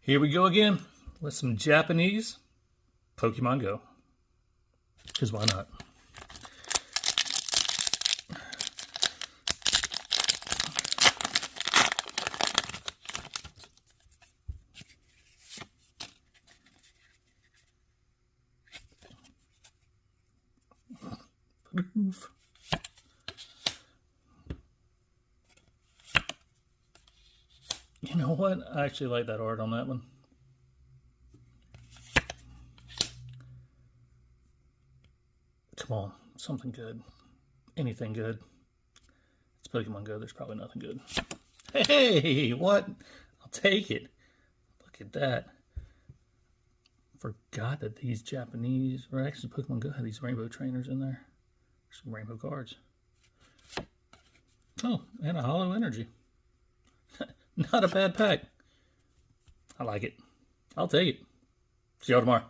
Here we go again with some Japanese Pokemon Go. Because why not? You know what? I actually like that art on that one. Come on, something good. Anything good. It's Pokemon Go, there's probably nothing good. Hey, what? I'll take it. Look at that. Forgot that these Japanese, or actually Pokemon Go had these rainbow trainers in there. Some rainbow cards. Oh, and a Hollow Energy. Not a bad pack. I like it. I'll take it. See y'all tomorrow.